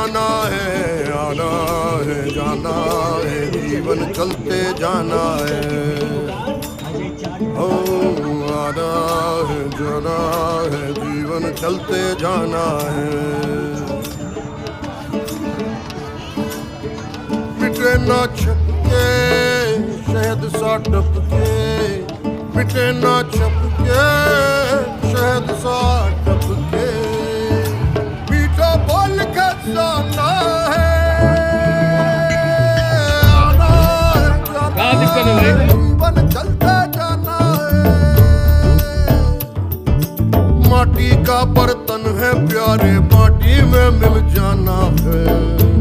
आना है जाना है, जीवन चलते जाना है। ओ आना है जाना है, जीवन चलते जाना है। मिटे ना छपके शहद सा टपके, मिटे ना छपके शहद सा टपके, मीठा बोल के जाना है। आना है जाना है, जीवन चलते जाना है। माटी का बर्तन है प्यारे, माटी में मिल जाना है।